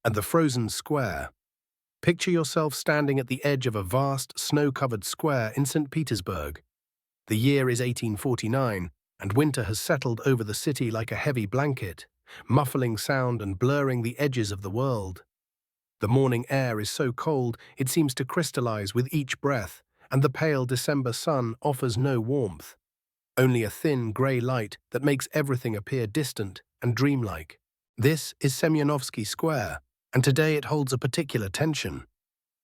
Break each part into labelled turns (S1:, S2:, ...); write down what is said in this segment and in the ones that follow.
S1: And the frozen square. Picture yourself standing at the edge of a vast, snow-covered square in St. Petersburg. The year is 1849, and winter has settled over the city like a heavy blanket, muffling sound and blurring the edges of the world. The morning air is so cold it seems to crystallize with each breath, and the pale December sun offers no warmth. Only a thin, grey light that makes everything appear distant and dreamlike. This is Semyonovsky Square, and today it holds a particular tension.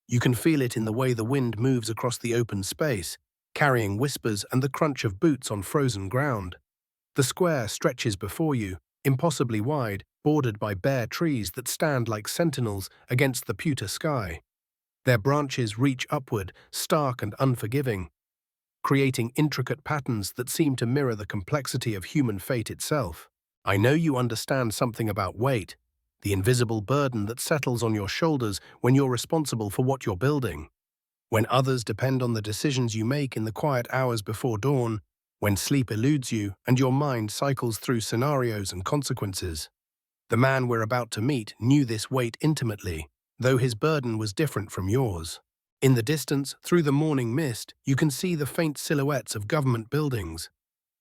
S1: You can feel it in the way the wind moves across the open space, carrying whispers and the crunch of boots on frozen ground. The square stretches before you, impossibly wide, bordered by bare trees that stand like sentinels against the pewter sky. Their branches reach upward, stark and unforgiving, creating intricate patterns that seem to mirror the complexity of human fate itself. I know you understand something about weight, the invisible burden that settles on your shoulders when you're responsible for what you're building. When others depend on the decisions you make in the quiet hours before dawn, when sleep eludes you and your mind cycles through scenarios and consequences. The man we're about to meet knew this weight intimately, though his burden was different from yours. In the distance, through the morning mist, you can see the faint silhouettes of government buildings.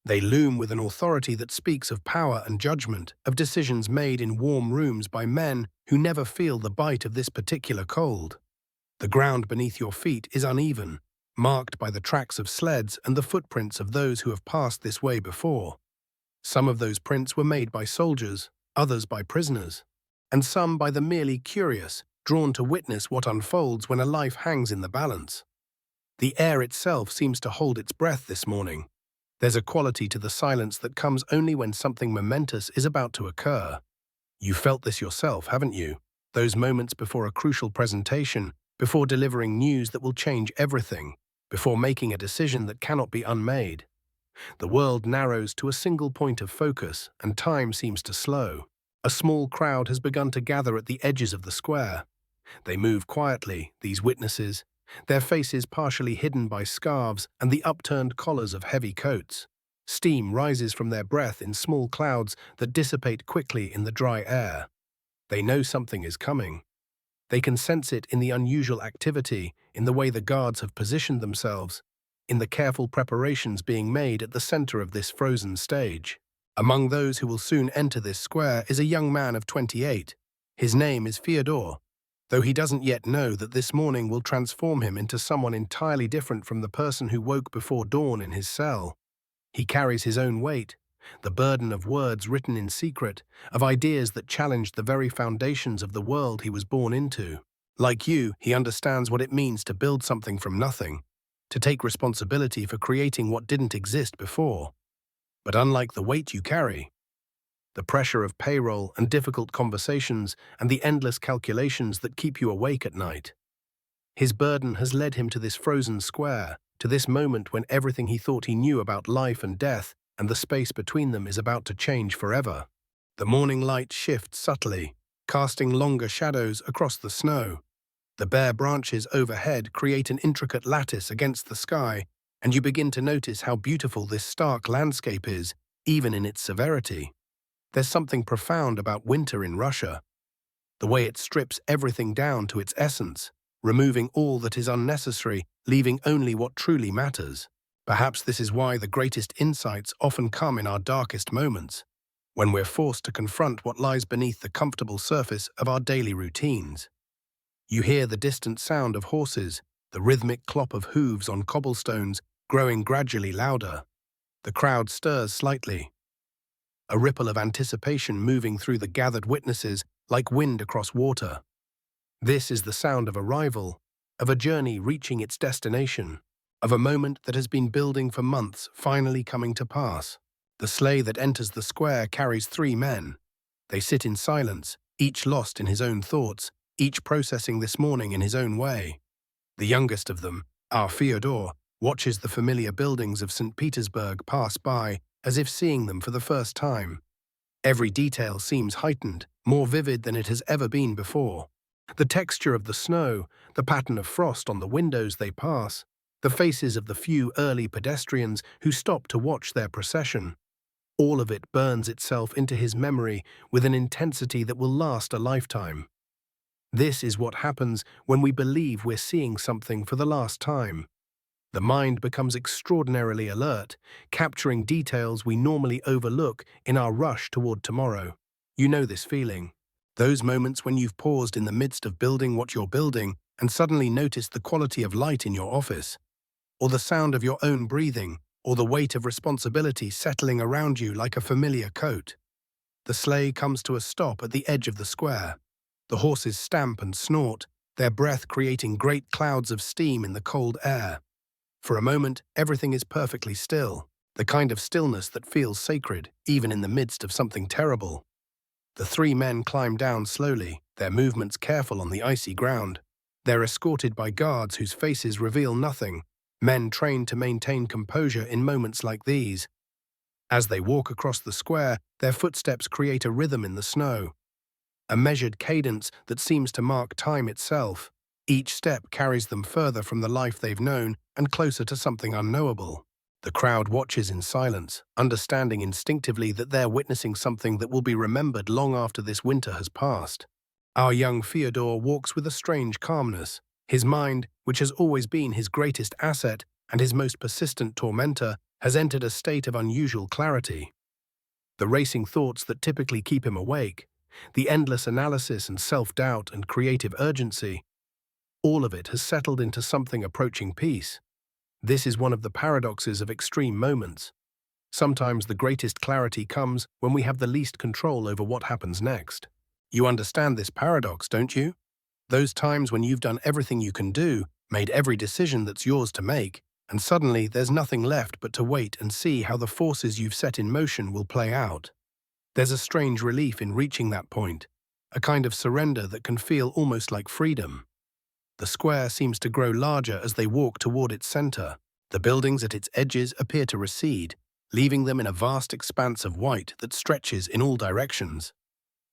S1: They loom with an authority that speaks of power and judgment, of decisions made in warm rooms by men who never feel the bite of this particular cold. The ground beneath your feet is uneven, marked by the tracks of sleds and the footprints of those who have passed this way before. Some of those prints were made by soldiers, others by prisoners, and some by the merely curious, drawn to witness what unfolds when a life hangs in the balance. The air itself seems to hold its breath this morning. There's a quality to the silence that comes only when something momentous is about to occur. You felt this yourself, haven't you? Those moments before a crucial presentation, before delivering news that will change everything, before making a decision that cannot be unmade. The world narrows to a single point of focus, and time seems to slow. A small crowd has begun to gather at the edges of the square. They move quietly, these witnesses, their faces partially hidden by scarves and the upturned collars of heavy coats. Steam rises from their breath in small clouds that dissipate quickly in the dry air. They know something is coming. They can sense it in the unusual activity, in the way the guards have positioned themselves, in the careful preparations being made at the center of this frozen stage. Among those who will soon enter this square is a young man of 28. His name is Fyodor, though he doesn't yet know that this morning will transform him into someone entirely different from the person who woke before dawn in his cell. He carries his own weight, the burden of words written in secret, of ideas that challenged the very foundations of the world he was born into. Like you, he understands what it means to build something from nothing, to take responsibility for creating what didn't exist before. But unlike the weight you carry, the pressure of payroll and difficult conversations and the endless calculations that keep you awake at night, his burden has led him to this frozen square, to this moment when everything he thought he knew about life and death and the space between them is about to change forever. The morning light shifts subtly, casting longer shadows across the snow. The bare branches overhead create an intricate lattice against the sky, and you begin to notice how beautiful this stark landscape is, even in its severity. There's something profound about winter in Russia, the way it strips everything down to its essence, removing all that is unnecessary, leaving only what truly matters. Perhaps this is why the greatest insights often come in our darkest moments, when we're forced to confront what lies beneath the comfortable surface of our daily routines. You hear the distant sound of horses, the rhythmic clop of hooves on cobblestones growing gradually louder. The crowd stirs slightly, a ripple of anticipation moving through the gathered witnesses like wind across water. This is the sound of arrival, of a journey reaching its destination, of a moment that has been building for months finally coming to pass. The sleigh that enters the square carries 3 men. They sit in silence, each lost in his own thoughts, each processing this morning in his own way. The youngest of them, our Fyodor, watches the familiar buildings of St. Petersburg pass by as if seeing them for the first time. Every detail seems heightened, more vivid than it has ever been before. The texture of the snow, the pattern of frost on the windows they pass, the faces of the few early pedestrians who stop to watch their procession. All of it burns itself into his memory with an intensity that will last a lifetime. This is what happens when we believe we're seeing something for the last time. The mind becomes extraordinarily alert, capturing details we normally overlook in our rush toward tomorrow. You know this feeling. Those moments when you've paused in the midst of building what you're building and suddenly noticed the quality of light in your office, or the sound of your own breathing, or the weight of responsibility settling around you like a familiar coat. The sleigh comes to a stop at the edge of the square. The horses stamp and snort, their breath creating great clouds of steam in the cold air. For a moment, everything is perfectly still, the kind of stillness that feels sacred, even in the midst of something terrible. The three men climb down slowly, their movements careful on the icy ground. They're escorted by guards whose faces reveal nothing, men trained to maintain composure in moments like these. As they walk across the square, their footsteps create a rhythm in the snow, a measured cadence that seems to mark time itself. Each step carries them further from the life they've known and closer to something unknowable. The crowd watches in silence, understanding instinctively that they're witnessing something that will be remembered long after this winter has passed. Our young Fyodor walks with a strange calmness. His mind, which has always been his greatest asset and his most persistent tormentor, has entered a state of unusual clarity. The racing thoughts that typically keep him awake, the endless analysis and self-doubt and creative urgency, all of it has settled into something approaching peace. This is one of the paradoxes of extreme moments. Sometimes the greatest clarity comes when we have the least control over what happens next. You understand this paradox, don't you? Those times when you've done everything you can do, made every decision that's yours to make, and suddenly there's nothing left but to wait and see how the forces you've set in motion will play out. There's a strange relief in reaching that point, a kind of surrender that can feel almost like freedom. The square seems to grow larger as they walk toward its center. The buildings at its edges appear to recede, leaving them in a vast expanse of white that stretches in all directions.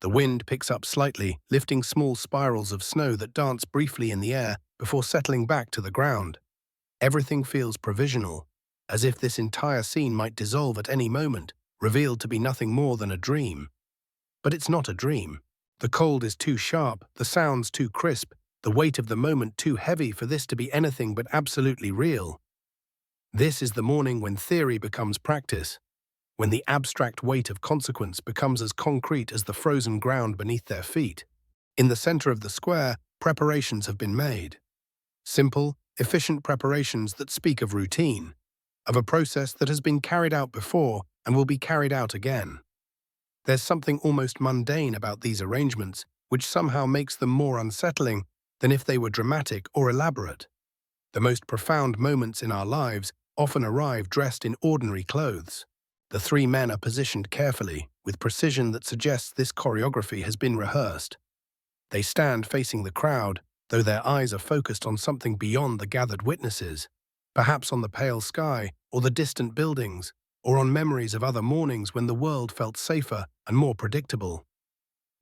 S1: The wind picks up slightly, lifting small spirals of snow that dance briefly in the air before settling back to the ground. Everything feels provisional, as if this entire scene might dissolve at any moment, revealed to be nothing more than a dream. But it's not a dream. The cold is too sharp, the sounds too crisp, the weight of the moment too heavy for this to be anything but absolutely real. This is the morning when theory becomes practice, when the abstract weight of consequence becomes as concrete as the frozen ground beneath their feet. In the center of the square, preparations have been made. Simple, efficient preparations that speak of routine, of a process that has been carried out before and will be carried out again. There's something almost mundane about these arrangements, which somehow makes them more unsettling than if they were dramatic or elaborate. The most profound moments in our lives often arrive dressed in ordinary clothes. The three men are positioned carefully, with precision that suggests this choreography has been rehearsed. They stand facing the crowd, though their eyes are focused on something beyond the gathered witnesses, perhaps on the pale sky or the distant buildings, or on memories of other mornings when the world felt safer and more predictable.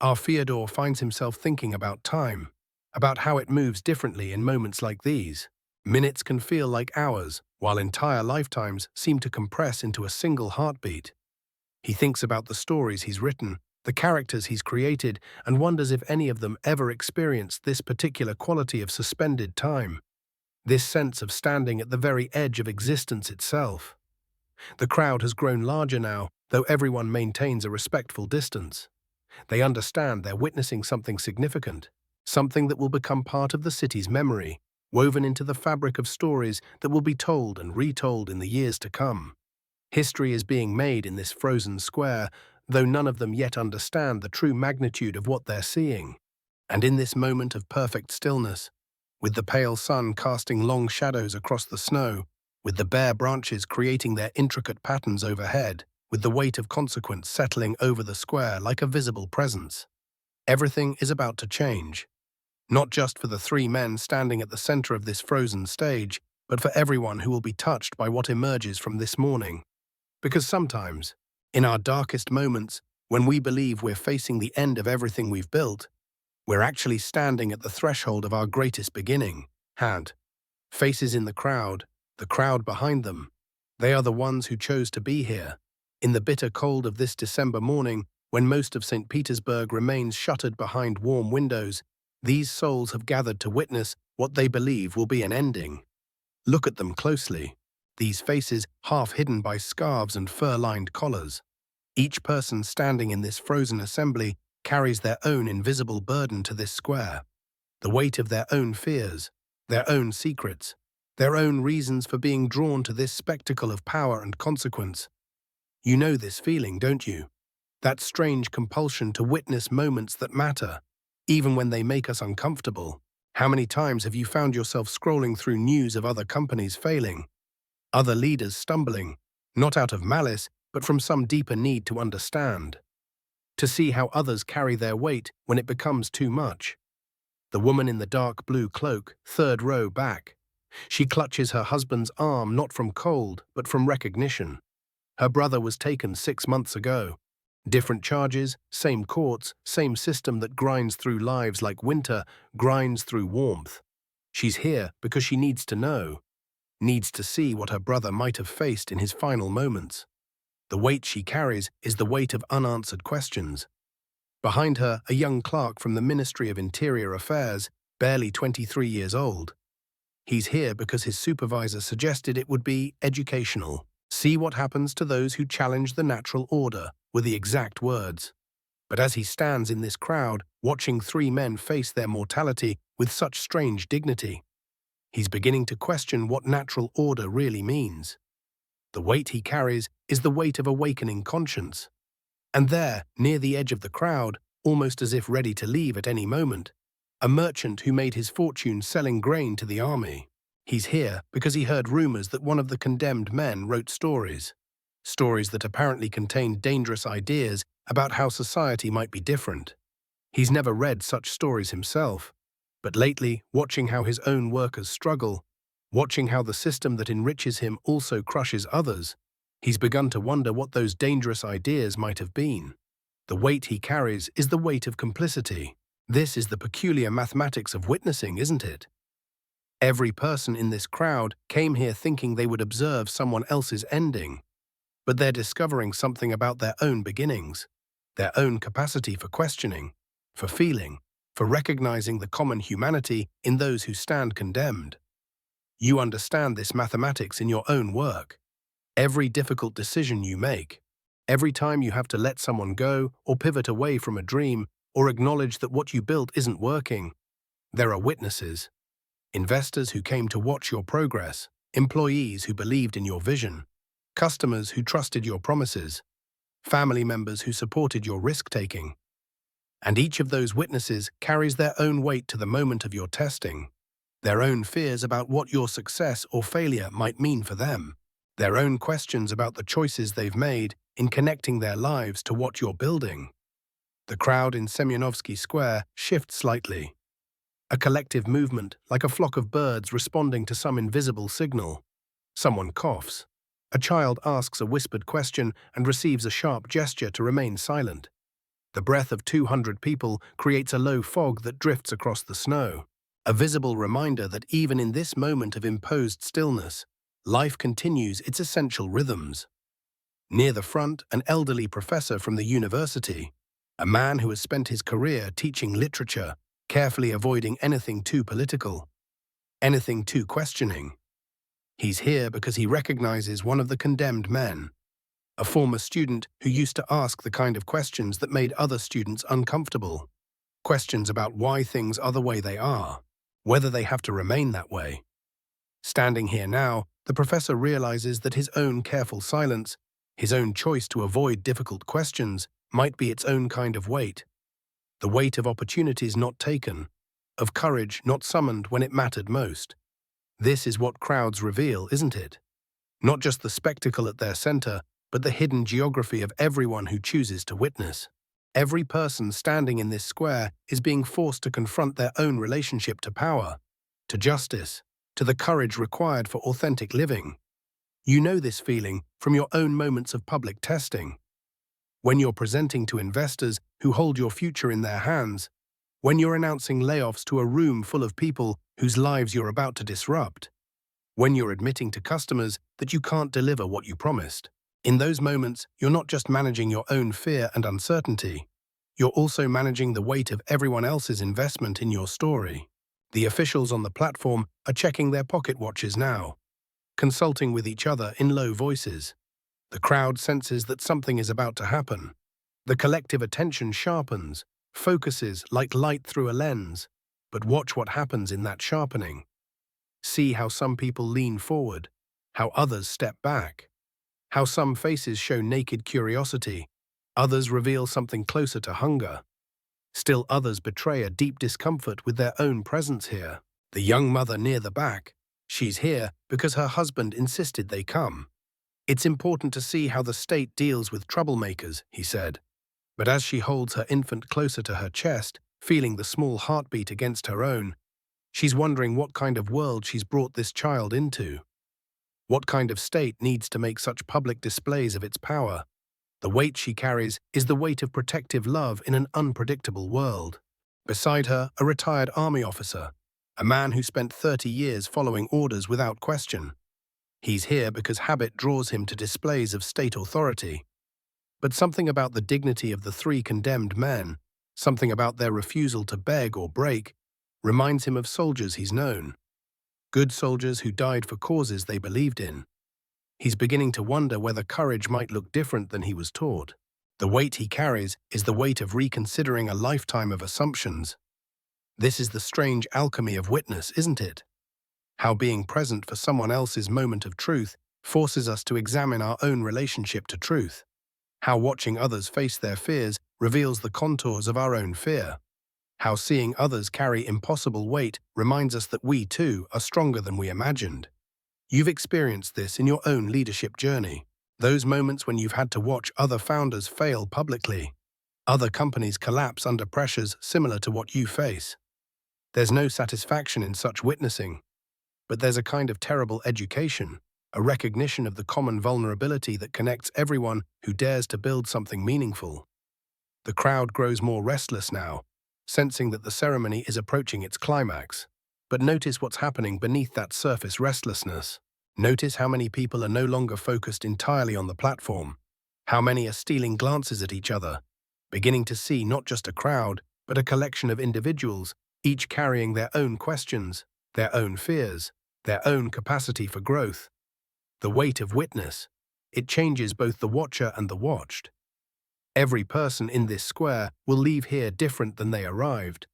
S1: Our Fyodor finds himself thinking about time, about how it moves differently in moments like these. Minutes can feel like hours, while entire lifetimes seem to compress into a single heartbeat. He thinks about the stories he's written, the characters he's created, and wonders if any of them ever experienced this particular quality of suspended time, this sense of standing at the very edge of existence itself. The crowd has grown larger now, though everyone maintains a respectful distance. They understand they're witnessing something significant, something that will become part of the city's memory, woven into the fabric of stories that will be told and retold in the years to come. History is being made in this frozen square, though none of them yet understand the true magnitude of what they're seeing. And in this moment of perfect stillness, with the pale sun casting long shadows across the snow, with the bare branches creating their intricate patterns overhead, with the weight of consequence settling over the square like a visible presence, everything is about to change. Not just for the three men standing at the center of this frozen stage, but for everyone who will be touched by what emerges from this morning. Because sometimes, in our darkest moments, when we believe we're facing the end of everything we've built, we're actually standing at the threshold of our greatest beginning. Faces in the crowd behind them. They are the ones who chose to be here. In the bitter cold of this December morning, when most of St. Petersburg remains shuttered behind warm windows, These souls have gathered to witness what they believe will be an ending. Look at them closely. These faces half hidden by scarves and fur-lined collars. Each person standing in this frozen assembly carries their own invisible burden to this square. The weight of their own fears, their own secrets, their own reasons for being drawn to this spectacle of power and consequence. You know this feeling, don't you? That strange compulsion to witness moments that matter, even when they make us uncomfortable. How many times have you found yourself scrolling through news of other companies failing, other leaders stumbling, not out of malice, but from some deeper need to understand, to see how others carry their weight when it becomes too much? The woman in the dark blue cloak, third row back. She clutches her husband's arm not from cold, but from recognition. Her brother was taken 6 months ago. Different charges, same courts, same system that grinds through lives like winter grinds through warmth. She's here because she needs to know, needs to see what her brother might have faced in his final moments. The weight she carries is the weight of unanswered questions. Behind her, a young clerk from the Ministry of Interior Affairs, barely 23 years old. He's here because his supervisor suggested it would be educational. See what happens to those who challenge the natural order, were the exact words. But as he stands in this crowd, watching 3 men face their mortality with such strange dignity, he's beginning to question what natural order really means. The weight he carries is the weight of awakening conscience. And there, near the edge of the crowd, almost as if ready to leave at any moment, a merchant who made his fortune selling grain to the army. He's here because he heard rumors that one of the condemned men wrote stories that apparently contained dangerous ideas about how society might be different. He's never read such stories himself, but lately, watching how his own workers struggle, watching how the system that enriches him also crushes others, he's begun to wonder what those dangerous ideas might have been. The weight he carries is the weight of complicity. This is the peculiar mathematics of witnessing, isn't it? Every person in this crowd came here thinking they would observe someone else's ending, but they're discovering something about their own beginnings, their own capacity for questioning, for feeling, for recognizing the common humanity in those who stand condemned. You understand this mathematics in your own work. Every difficult decision you make, every time you have to let someone go or pivot away from a dream or acknowledge that what you built isn't working, there are witnesses. Investors who came to watch your progress, employees who believed in your vision, customers who trusted your promises, family members who supported your risk-taking. And each of those witnesses carries their own weight to the moment of your testing, their own fears about what your success or failure might mean for them, their own questions about the choices they've made in connecting their lives to what you're building. The crowd in Semyonovsky Square shifts slightly. A collective movement, like a flock of birds responding to some invisible signal. Someone coughs. A child asks a whispered question and receives a sharp gesture to remain silent. The breath of 200 people creates a low fog that drifts across the snow, a visible reminder that even in this moment of imposed stillness, life continues its essential rhythms. Near the front, an elderly professor from the university, a man who has spent his career teaching literature, carefully avoiding anything too political, anything too questioning. He's here because he recognizes one of the condemned men, a former student who used to ask the kind of questions that made other students uncomfortable. Questions about why things are the way they are, whether they have to remain that way. Standing here now, the professor realizes that his own careful silence, his own choice to avoid difficult questions, might be its own kind of weight. The weight of opportunities not taken, of courage not summoned when it mattered most. This is what crowds reveal, isn't it? Not just the spectacle at their center, but the hidden geography of everyone who chooses to witness. Every person standing in this square is being forced to confront their own relationship to power, to justice, to the courage required for authentic living. You know this feeling from your own moments of public testing. When you're presenting to investors who hold your future in their hands, when you're announcing layoffs to a room full of people whose lives you're about to disrupt, when you're admitting to customers that you can't deliver what you promised. In those moments, you're not just managing your own fear and uncertainty, You're also managing the weight of everyone else's investment in your story. The officials on the platform are checking their pocket watches now, consulting with each other in low voices. The crowd senses that something is about to happen. The collective attention sharpens, focuses like light through a lens. But watch what happens in that sharpening. See how some people lean forward, how others step back, how some faces show naked curiosity, others reveal something closer to hunger. Still others betray a deep discomfort with their own presence here. The young mother near the back, she's here because her husband insisted they come. It's important to see how the state deals with troublemakers, he said. But as she holds her infant closer to her chest, feeling the small heartbeat against her own, she's wondering what kind of world she's brought this child into. What kind of state needs to make such public displays of its power? The weight she carries is the weight of protective love in an unpredictable world. Beside her, a retired army officer, a man who spent 30 years following orders without question. He's here because habit draws him to displays of state authority. But something about the dignity of the three condemned men, something about their refusal to beg or break, reminds him of soldiers he's known. Good soldiers who died for causes they believed in. He's beginning to wonder whether courage might look different than he was taught. The weight he carries is the weight of reconsidering a lifetime of assumptions. This is the strange alchemy of witness, isn't it? How being present for someone else's moment of truth forces us to examine our own relationship to truth. How watching others face their fears reveals the contours of our own fear. How seeing others carry impossible weight reminds us that we, too, are stronger than we imagined. You've experienced this in your own leadership journey. Those moments when you've had to watch other founders fail publicly, other companies collapse under pressures similar to what you face. There's no satisfaction in such witnessing, but there's a kind of terrible education, a recognition of the common vulnerability that connects everyone who dares to build something meaningful. The crowd grows more restless now, sensing that the ceremony is approaching its climax. But notice what's happening beneath that surface restlessness. Notice how many people are no longer focused entirely on the platform, how many are stealing glances at each other, beginning to see not just a crowd, but a collection of individuals, each carrying their own questions, their own fears, their own capacity for growth. The weight of witness. It changes both the watcher and the watched. Every person in this square will leave here different than they arrived,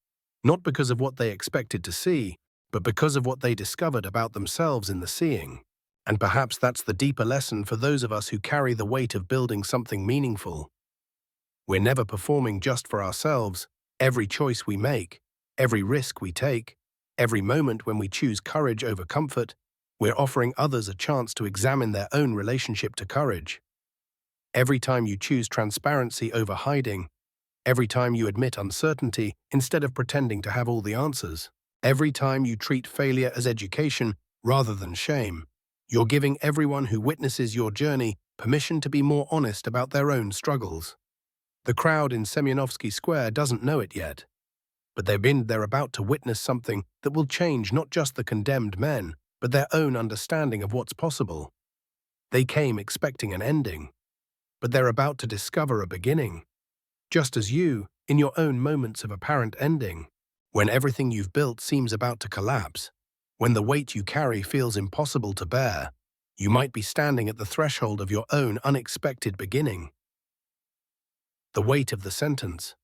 S1: not because of what they expected to see, but because of what they discovered about themselves in the seeing. And perhaps that's the deeper lesson for those of us who carry the weight of building something meaningful. We're never performing just for ourselves. Every choice we make, every risk we take, every moment when we choose courage over comfort, we're offering others a chance to examine their own relationship to courage. Every time you choose transparency over hiding, every time you admit uncertainty instead of pretending to have all the answers, every time you treat failure as education rather than shame, you're giving everyone who witnesses your journey permission to be more honest about their own struggles. The crowd in Semyonovsky Square doesn't know it yet, but they're about to witness something that will change not just the condemned men, but their own understanding of what's possible. They came expecting an ending, but they're about to discover a beginning. Just as you, in your own moments of apparent ending, when everything you've built seems about to collapse, when the weight you carry feels impossible to bear, you might be standing at the threshold of your own unexpected beginning. The weight of the sentence.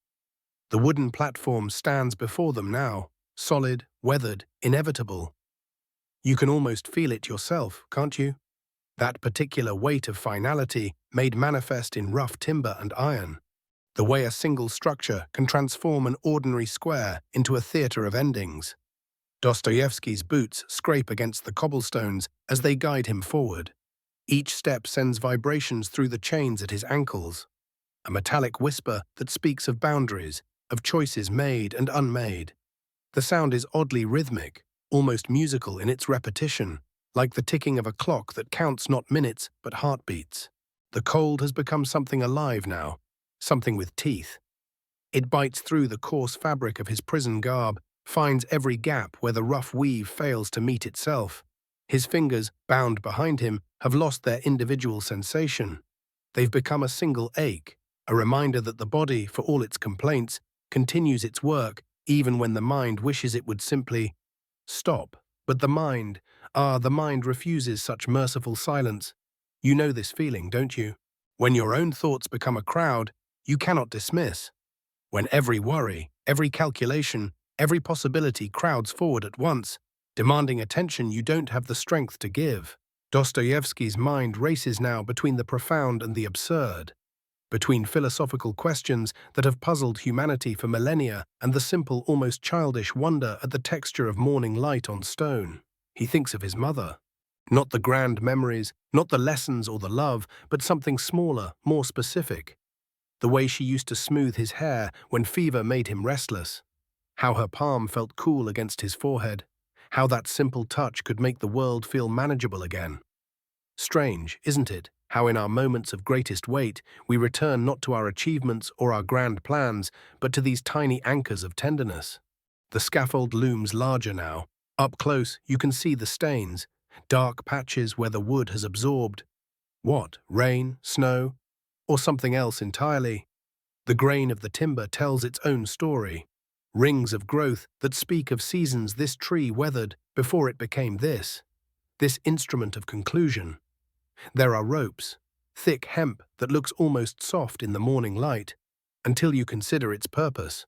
S1: The wooden platform stands before them now, solid, weathered, inevitable. You can almost feel it yourself, can't you? That particular weight of finality made manifest in rough timber and iron. The way a single structure can transform an ordinary square into a theater of endings. Dostoevsky's boots scrape against the cobblestones as they guide him forward. Each step sends vibrations through the chains at his ankles, a metallic whisper that speaks of boundaries, of choices made and unmade. The sound is oddly rhythmic, almost musical in its repetition, like the ticking of a clock that counts not minutes but heartbeats. The cold has become something alive now, something with teeth. It bites through the coarse fabric of his prison garb, finds every gap where the rough weave fails to meet itself. His fingers, bound behind him, have lost their individual sensation. They've become a single ache, a reminder that the body, for all its complaints, continues its work even when the mind wishes it would simply stop. But the mind refuses such merciful silence. You know this feeling, don't you? When your own thoughts become a crowd you cannot dismiss. When every worry, every calculation, every possibility crowds forward at once, demanding attention you don't have the strength to give. Dostoevsky's mind races now between the profound and the absurd, between philosophical questions that have puzzled humanity for millennia and the simple, almost childish wonder at the texture of morning light on stone. He thinks of his mother. Not the grand memories, not the lessons or the love, but something smaller, more specific. The way she used to smooth his hair when fever made him restless. How her palm felt cool against his forehead. How that simple touch could make the world feel manageable again. Strange, isn't it, how in our moments of greatest weight we return not to our achievements or our grand plans, but to these tiny anchors of tenderness. The scaffold looms larger now. Up close you can see the stains, dark patches where the wood has absorbed. What, rain, snow, or something else entirely? The grain of the timber tells its own story. Rings of growth that speak of seasons this tree weathered before it became this instrument of conclusion. There are ropes, thick hemp that looks almost soft in the morning light, until you consider its purpose.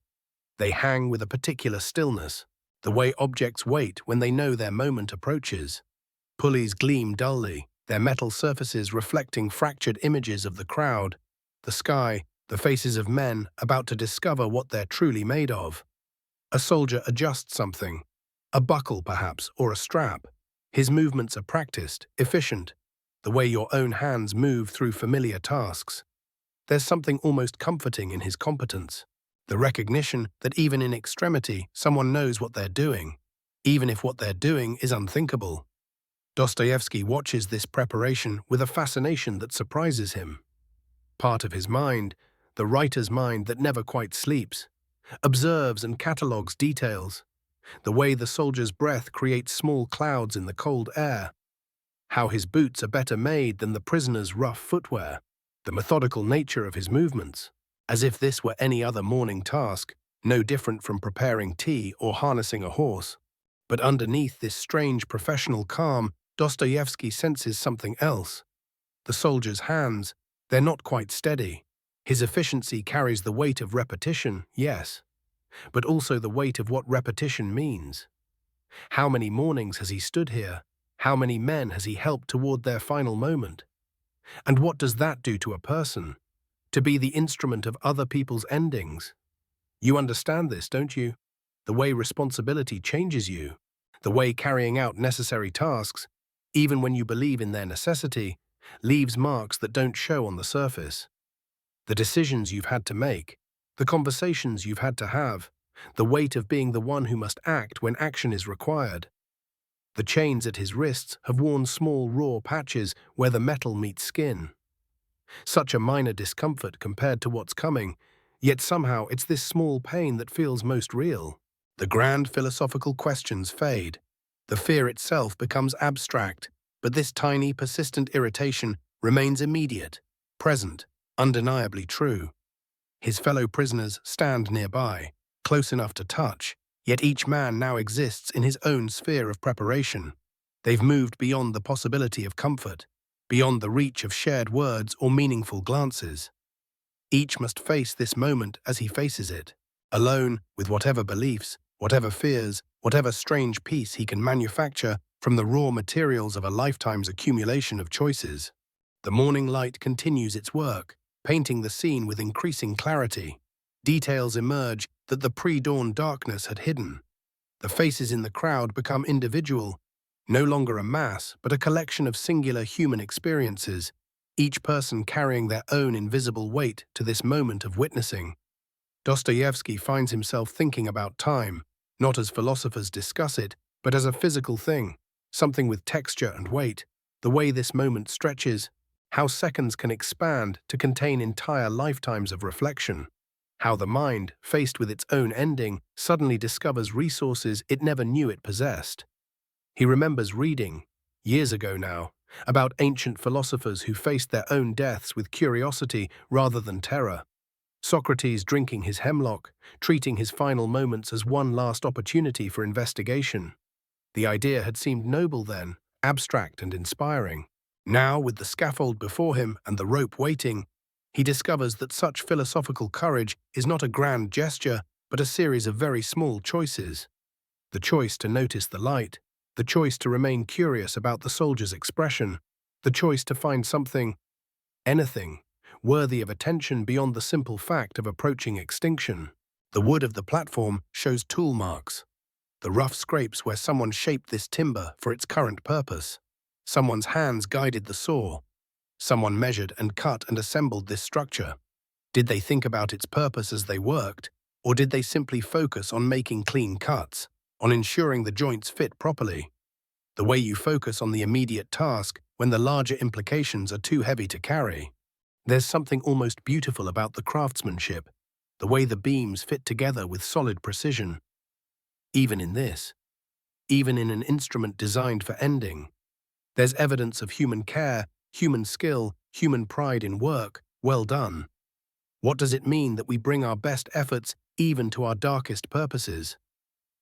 S1: They hang with a particular stillness, the way objects wait when they know their moment approaches. Pulleys gleam dully, their metal surfaces reflecting fractured images of the crowd, the sky, the faces of men about to discover what they're truly made of. A soldier adjusts something, a buckle perhaps, or a strap. His movements are practiced, efficient, the way your own hands move through familiar tasks. There's something almost comforting in his competence, the recognition that even in extremity someone knows what they're doing, even if what they're doing is unthinkable. Dostoevsky watches this preparation with a fascination that surprises him. Part of his mind, the writer's mind that never quite sleeps, observes and catalogues details, the way the soldier's breath creates small clouds in the cold air, how his boots are better made than the prisoner's rough footwear, the methodical nature of his movements, as if this were any other morning task, no different from preparing tea or harnessing a horse. But underneath this strange professional calm, Dostoevsky senses something else. The soldier's hands, they're not quite steady. His efficiency carries the weight of repetition, yes, but also the weight of what repetition means. How many mornings has he stood here? How many men has he helped toward their final moment? And what does that do to a person? To be the instrument of other people's endings? You understand this, don't you? The way responsibility changes you, the way carrying out necessary tasks, even when you believe in their necessity, leaves marks that don't show on the surface. The decisions you've had to make, the conversations you've had to have, the weight of being the one who must act when action is required. The chains at his wrists have worn small raw patches where the metal meets skin. Such a minor discomfort compared to what's coming, yet somehow it's this small pain that feels most real. The grand philosophical questions fade. The fear itself becomes abstract, but this tiny, persistent irritation remains immediate, present, undeniably true. His fellow prisoners stand nearby, close enough to touch, yet each man now exists in his own sphere of preparation. They've moved beyond the possibility of comfort, beyond the reach of shared words or meaningful glances. Each must face this moment as he faces it, alone with whatever beliefs, whatever fears, whatever strange peace he can manufacture from the raw materials of a lifetime's accumulation of choices. The morning light continues its work, painting the scene with increasing clarity. Details emerge that the pre-dawn darkness had hidden. The faces in the crowd become individual, no longer a mass, but a collection of singular human experiences, each person carrying their own invisible weight to this moment of witnessing. Dostoevsky finds himself thinking about time, not as philosophers discuss it, but as a physical thing, something with texture and weight, the way this moment stretches, how seconds can expand to contain entire lifetimes of reflection, how the mind, faced with its own ending, suddenly discovers resources it never knew it possessed. He remembers reading, years ago now, about ancient philosophers who faced their own deaths with curiosity rather than terror. Socrates drinking his hemlock, treating his final moments as one last opportunity for investigation. The idea had seemed noble then, abstract and inspiring. Now, with the scaffold before him and the rope waiting, he discovers that such philosophical courage is not a grand gesture, but a series of very small choices. The choice to notice the light, the choice to remain curious about the soldier's expression, the choice to find something, anything, worthy of attention beyond the simple fact of approaching extinction. The wood of the platform shows tool marks, the rough scrapes where someone shaped this timber for its current purpose. Someone's hands guided the saw. Someone measured and cut and assembled this structure. Did they think about its purpose as they worked, or did they simply focus on making clean cuts, on ensuring the joints fit properly? The way you focus on the immediate task when the larger implications are too heavy to carry. There's something almost beautiful about the craftsmanship, the way the beams fit together with solid precision. Even in this, even in an instrument designed for ending, there's evidence of human care, human skill, human pride in work, well done. What does it mean that we bring our best efforts even to our darkest purposes?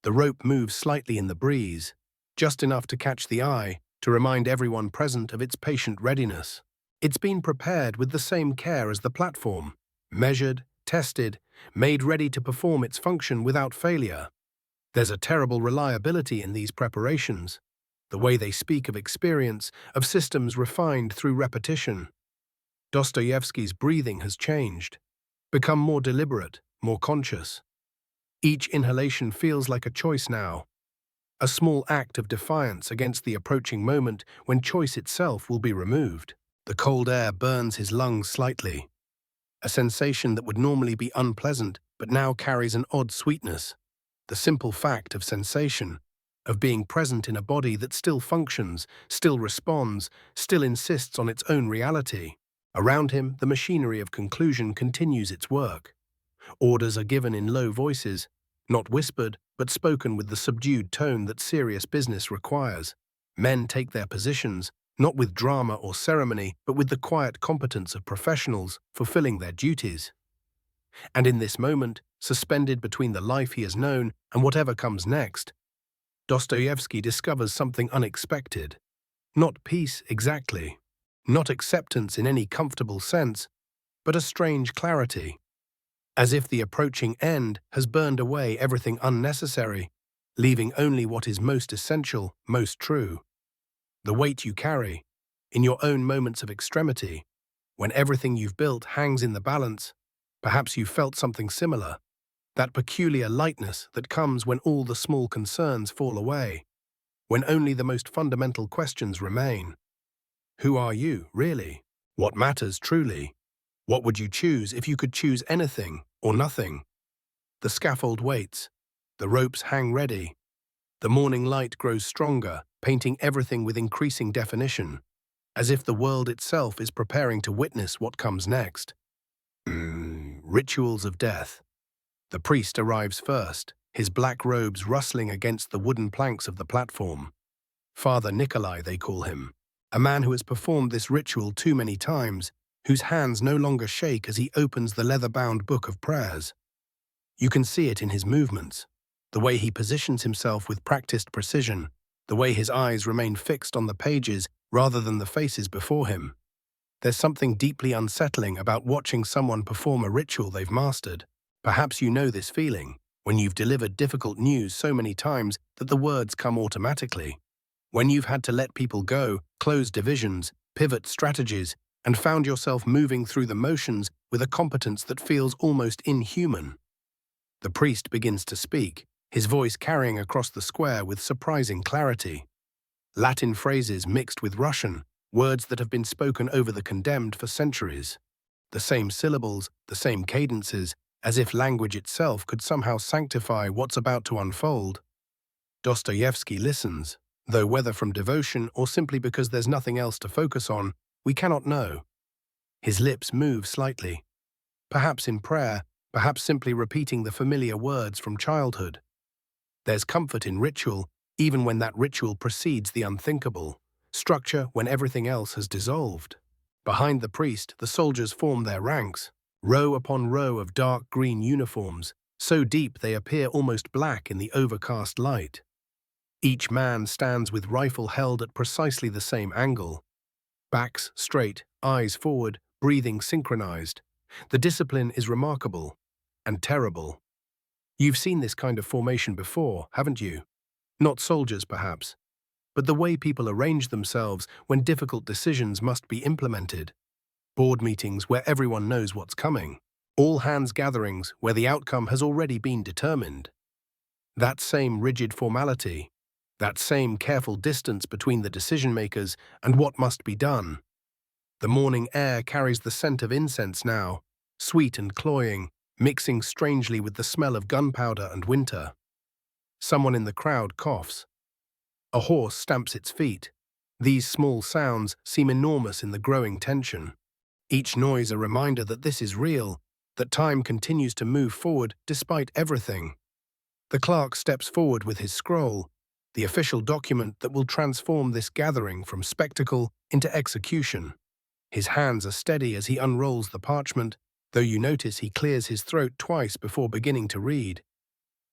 S1: The rope moves slightly in the breeze, just enough to catch the eye, to remind everyone present of its patient readiness. It's been prepared with the same care as the platform, measured, tested, made ready to perform its function without failure. There's a terrible reliability in these preparations, the way they speak of experience, of systems refined through repetition. Dostoevsky's breathing has changed, become more deliberate, more conscious. Each inhalation feels like a choice now, a small act of defiance against the approaching moment when choice itself will be removed. The cold air burns his lungs slightly, a sensation that would normally be unpleasant but now carries an odd sweetness. The simple fact of sensation, of being present in a body that still functions, still responds, still insists on its own reality. Around him, the machinery of conclusion continues its work. Orders are given in low voices, not whispered, but spoken with the subdued tone that serious business requires. Men take their positions, not with drama or ceremony, but with the quiet competence of professionals fulfilling their duties. And in this moment, suspended between the life he has known and whatever comes next, Dostoevsky discovers something unexpected. Not peace exactly, not acceptance in any comfortable sense, but a strange clarity, as if the approaching end has burned away everything unnecessary, leaving only what is most essential, most true. The weight you carry, in your own moments of extremity, when everything you've built hangs in the balance, perhaps you felt something similar, that peculiar lightness that comes when all the small concerns fall away, when only the most fundamental questions remain. Who are you, really? What matters truly? What would you choose if you could choose anything or nothing? The scaffold waits. The ropes hang ready. The morning light grows stronger, painting everything with increasing definition, as if the world itself is preparing to witness what comes next. Rituals of death. The priest arrives first, his black robes rustling against the wooden planks of the platform. Father Nikolai, they call him, a man who has performed this ritual too many times, whose hands no longer shake as he opens the leather-bound book of prayers. You can see it in his movements, the way he positions himself with practiced precision, the way his eyes remain fixed on the pages rather than the faces before him. There's something deeply unsettling about watching someone perform a ritual they've mastered. Perhaps you know this feeling, when you've delivered difficult news so many times that the words come automatically. When you've had to let people go, close divisions, pivot strategies, and found yourself moving through the motions with a competence that feels almost inhuman. The priest begins to speak, his voice carrying across the square with surprising clarity. Latin phrases mixed with Russian, words that have been spoken over the condemned for centuries. The same syllables, the same cadences, as if language itself could somehow sanctify what's about to unfold. Dostoevsky listens, though whether from devotion or simply because there's nothing else to focus on, we cannot know. His lips move slightly, perhaps in prayer, perhaps simply repeating the familiar words from childhood. There's comfort in ritual, even when that ritual precedes the unthinkable. structure when everything else has dissolved. Behind the priest, the soldiers form their ranks, row upon row of dark green uniforms, so deep they appear almost black in the overcast light. Each man stands with rifle held at precisely the same angle. Backs straight, eyes forward, breathing synchronized. The discipline is remarkable and terrible. You've seen this kind of formation before, haven't you? Not soldiers, perhaps, but the way people arrange themselves when difficult decisions must be implemented. Board meetings where everyone knows what's coming. All-hands gatherings where the outcome has already been determined. That same rigid formality, that same careful distance between the decision-makers and what must be done. The morning air carries the scent of incense now, sweet and cloying, mixing strangely with the smell of gunpowder and winter. Someone in the crowd coughs. A horse stamps its feet. These small sounds seem enormous in the growing tension. Each noise a reminder that this is real, that time continues to move forward despite everything. The clerk steps forward with his scroll, the official document that will transform this gathering from spectacle into execution. His hands are steady as he unrolls the parchment, though you notice he clears his throat twice before beginning to read.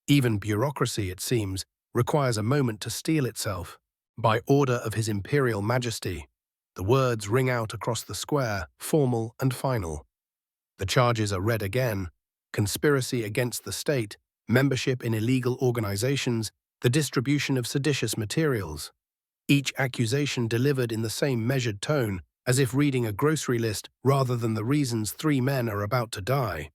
S1: Even bureaucracy, it seems, requires a moment to steel itself. By order of His Imperial Majesty, the words ring out across the square, formal and final. The charges are read again: conspiracy against the state, membership in illegal organizations, the distribution of seditious materials. Each accusation delivered in the same measured tone, as if reading a grocery list rather than the reasons 3 men are about to die.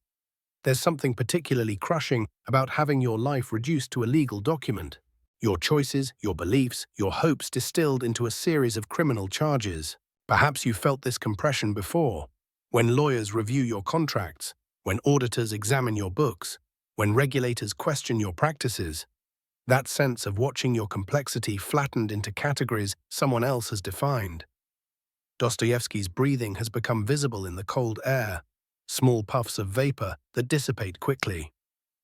S1: There's something particularly crushing about having your life reduced to a legal document. Your choices, your beliefs, your hopes distilled into a series of criminal charges. Perhaps you felt this compression before, when lawyers review your contracts, when auditors examine your books, when regulators question your practices. That sense of watching your complexity flattened into categories someone else has defined. Dostoevsky's breathing has become visible in the cold air, small puffs of vapor that dissipate quickly.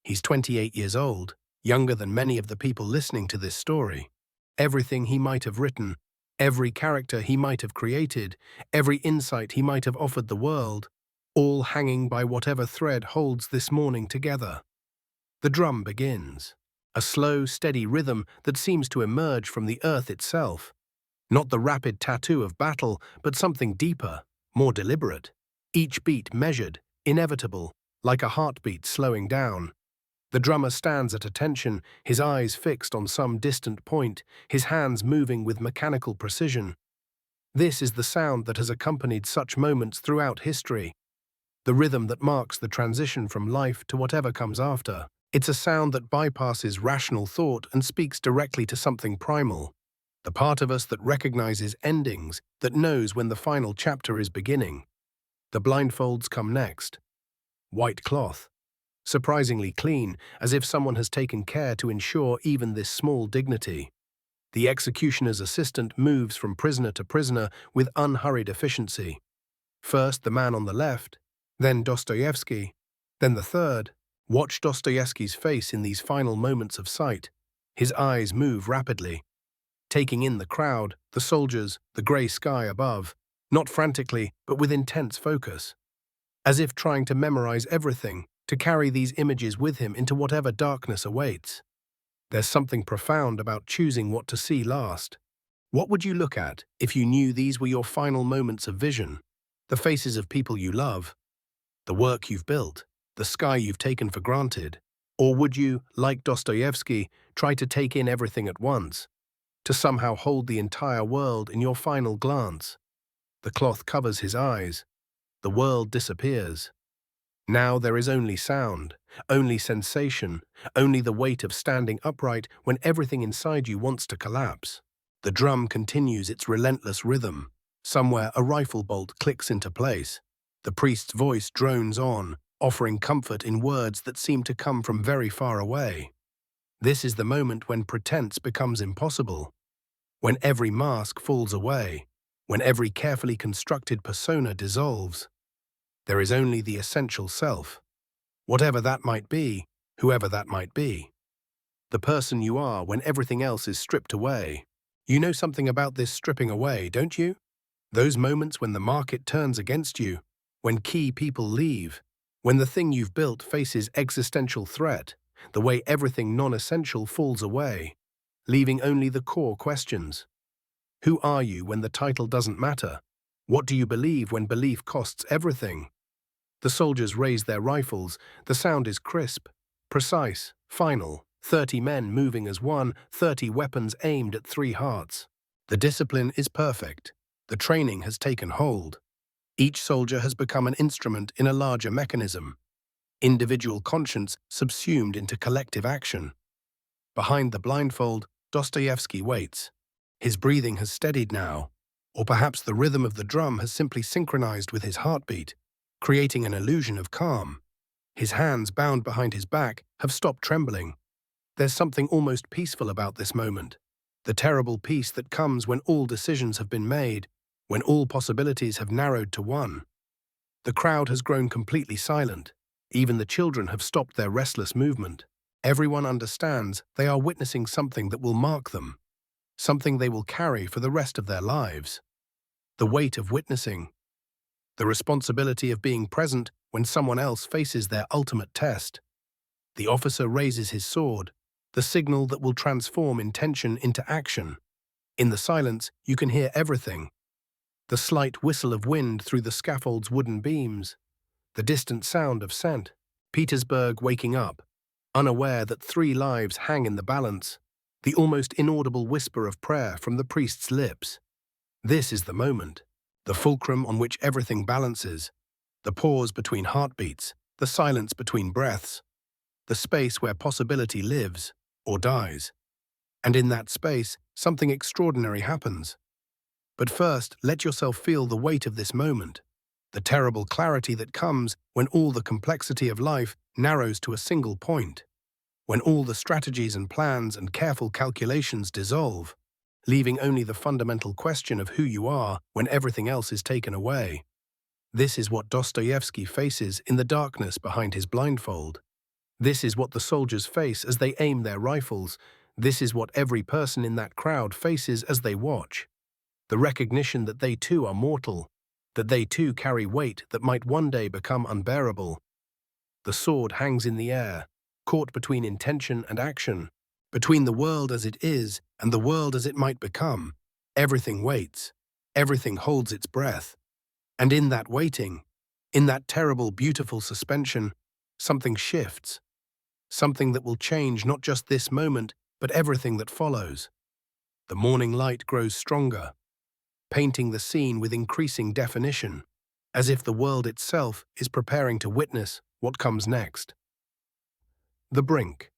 S1: He's 28 years old, younger than many of the people listening to this story. Everything he might have written, every character he might have created, every insight he might have offered the world, all hanging by whatever thread holds this morning together. The drum begins, a slow, steady rhythm that seems to emerge from the earth itself. Not the rapid tattoo of battle, but something deeper, more deliberate. Each beat measured, inevitable, like a heartbeat slowing down. The drummer stands at attention, his eyes fixed on some distant point, his hands moving with mechanical precision. This is the sound that has accompanied such moments throughout history, the rhythm that marks the transition from life to whatever comes after. It's a sound that bypasses rational thought and speaks directly to something primal, the part of us that recognizes endings, that knows when the final chapter is beginning. The blindfolds come next. White cloth, surprisingly clean, as if someone has taken care to ensure even this small dignity. The executioner's assistant moves from prisoner to prisoner with unhurried efficiency. First the man on the left, then Dostoevsky, then the third. Watch Dostoevsky's face in these final moments of sight. His eyes move rapidly, taking in the crowd, the soldiers, the grey sky above, not frantically, but with intense focus, as if trying to memorize everything, to carry these images with him into whatever darkness awaits. There's something profound about choosing what to see last. What would you look at if you knew these were your final moments of vision? The faces of people you love, the work you've built, the sky you've taken for granted? Or would you, like Dostoevsky, try to take in everything at once, to somehow hold the entire world in your final glance? The cloth covers his eyes. The world disappears. Now there is only sound, only sensation, only the weight of standing upright when everything inside you wants to collapse. The drum continues its relentless rhythm. Somewhere a rifle bolt clicks into place. The priest's voice drones on, offering comfort in words that seem to come from very far away. This is the moment when pretense becomes impossible, when every mask falls away, when every carefully constructed persona dissolves. There is only the essential self, whatever that might be, whoever that might be. The person you are when everything else is stripped away. You know something about this stripping away, don't you? Those moments when the market turns against you, when key people leave, when the thing you've built faces existential threat, the way everything non-essential falls away, leaving only the core questions. Who are you when the title doesn't matter? What do you believe when belief costs everything? The soldiers raise their rifles. The sound is crisp, precise, final. 30 men moving as one, 30 weapons aimed at 3 hearts. The discipline is perfect. The training has taken hold. Each soldier has become an instrument in a larger mechanism. Individual conscience subsumed into collective action. Behind the blindfold, Dostoevsky waits. His breathing has steadied now, or perhaps the rhythm of the drum has simply synchronized with his heartbeat, creating an illusion of calm. His hands, bound behind his back, have stopped trembling. There's something almost peaceful about this moment. The terrible peace that comes when all decisions have been made, when all possibilities have narrowed to one. The crowd has grown completely silent. Even the children have stopped their restless movement. Everyone understands they are witnessing something that will mark them, something they will carry for the rest of their lives. The weight of witnessing, the responsibility of being present when someone else faces their ultimate test. The officer raises his sword, the signal that will transform intention into action. In the silence, you can hear everything. The slight whistle of wind through the scaffold's wooden beams, the distant sound of scent. Petersburg waking up, unaware that 3 lives hang in the balance, the almost inaudible whisper of prayer from the priest's lips. This is the moment, the fulcrum on which everything balances, the pause between heartbeats, the silence between breaths, the space where possibility lives or dies. And in that space, something extraordinary happens. But first, let yourself feel the weight of this moment, the terrible clarity that comes when all the complexity of life narrows to a single point, when all the strategies and plans and careful calculations dissolve, leaving only the fundamental question of who you are when everything else is taken away. This is what Dostoevsky faces in the darkness behind his blindfold. This is what the soldiers face as they aim their rifles. This is what every person in that crowd faces as they watch. The recognition that they too are mortal, that they too carry weight that might one day become unbearable. The sword hangs in the air, caught between intention and action, between the world as it is and the world as it might become. Everything waits, everything holds its breath. And in that waiting, in that terrible, beautiful suspension, something shifts, something that will change not just this moment, but everything that follows. The morning light grows stronger, painting the scene with increasing definition, as if the world itself is preparing to witness what comes next. The brink.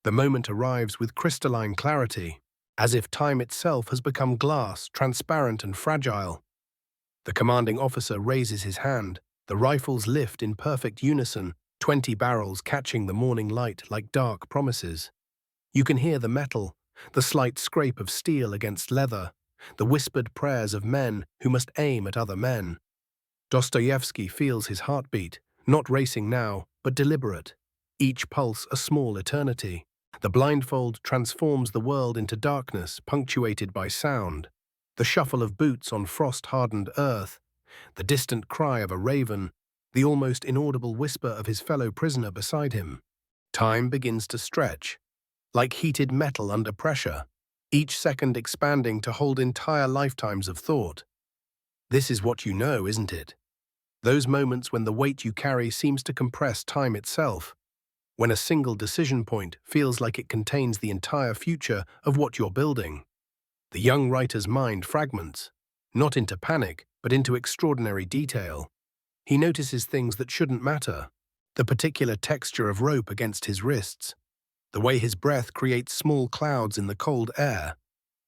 S1: The moment arrives with crystalline clarity, as if time itself has become glass, transparent and fragile. The commanding officer raises his hand. The rifles lift in perfect unison, 20 barrels catching the morning light like dark promises. You can hear the metal, the slight scrape of steel against leather, the whispered prayers of men who must aim at other men. Dostoevsky feels his heartbeat, not racing now, but deliberate, each pulse a small eternity. The blindfold transforms the world into darkness punctuated by sound, the shuffle of boots on frost-hardened earth, the distant cry of a raven, the almost inaudible whisper of his fellow prisoner beside him. Time begins to stretch, like heated metal under pressure, each second expanding to hold entire lifetimes of thought. This is what you know, isn't it? Those moments when the weight you carry seems to compress time itself, when a single decision point feels like it contains the entire future of what you're building. The young writer's mind fragments, not into panic, but into extraordinary detail. He notices things that shouldn't matter, the particular texture of rope against his wrists, the way his breath creates small clouds in the cold air,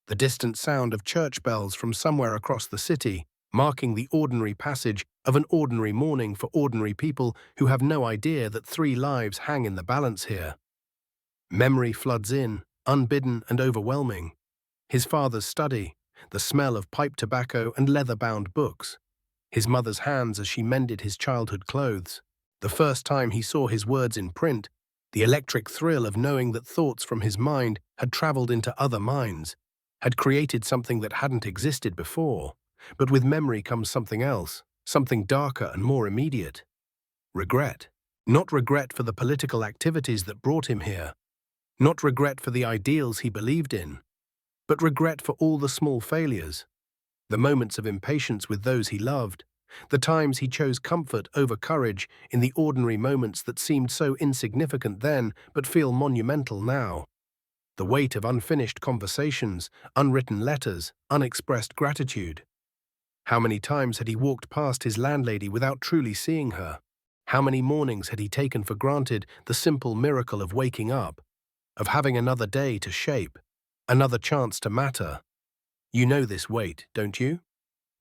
S1: the distant sound of church bells from somewhere across the city, marking the ordinary passage of an ordinary morning for ordinary people who have no idea that 3 lives hang in the balance here. Memory floods in, unbidden and overwhelming. His father's study, the smell of pipe tobacco and leather-bound books, his mother's hands as she mended his childhood clothes, the first time he saw his words in print, the electric thrill of knowing that thoughts from his mind had traveled into other minds. had created something that hadn't existed before. But with memory comes something else, something darker and more immediate. Regret. Not regret for the political activities that brought him here, not regret for the ideals he believed in, but regret for all the small failures, the moments of impatience with those he loved, the times he chose comfort over courage in the ordinary moments that seemed so insignificant then but feel monumental now. The weight of unfinished conversations, unwritten letters, unexpressed gratitude. How many times had he walked past his landlady without truly seeing her? How many mornings had he taken for granted the simple miracle of waking up, of having another day to shape, another chance to matter? You know this weight, don't you?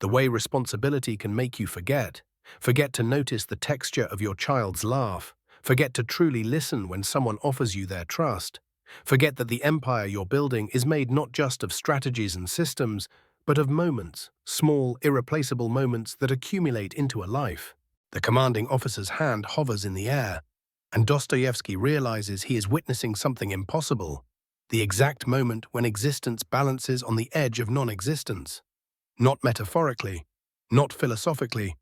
S1: The way responsibility can make you forget to notice the texture of your child's laugh, forget to truly listen when someone offers you their trust, forget that the empire you're building is made not just of strategies and systems, but of moments, small, irreplaceable moments that accumulate into a life. The commanding officer's hand hovers in the air, and Dostoevsky realizes he is witnessing something impossible, the exact moment when existence balances on the edge of non-existence. Not metaphorically, not philosophically,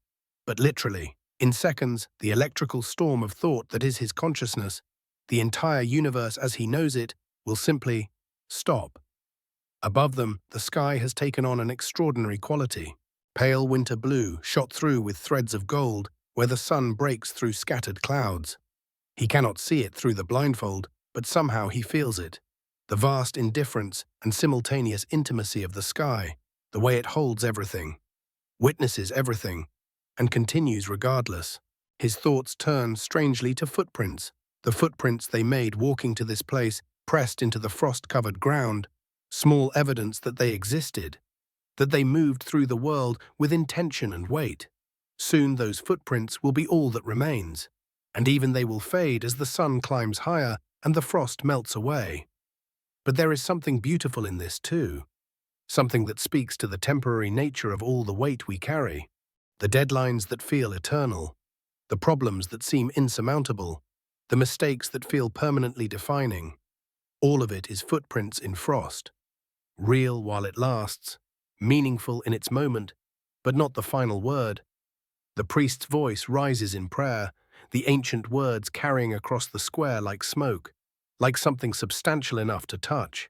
S1: but literally. In seconds, the electrical storm of thought that is his consciousness, the entire universe as he knows it, will simply stop. Above them, the sky has taken on an extraordinary quality. Pale winter blue, shot through with threads of gold, where the sun breaks through scattered clouds. He cannot see it through the blindfold, but somehow he feels it. The vast indifference and simultaneous intimacy of the sky, the way it holds everything, witnesses everything, and continues regardless. His thoughts turn strangely to footprints, the footprints they made walking to this place, pressed into the frost-covered ground, small evidence that they existed, that they moved through the world with intention and weight. Soon those footprints will be all that remains, and even they will fade as the sun climbs higher and the frost melts away. But there is something beautiful in this too, something that speaks to the temporary nature of all the weight we carry, the deadlines that feel eternal, the problems that seem insurmountable, the mistakes that feel permanently defining. All of it is footprints in frost, real while it lasts, meaningful in its moment, but not the final word. The priest's voice rises in prayer, the ancient words carrying across the square like smoke, like something substantial enough to touch.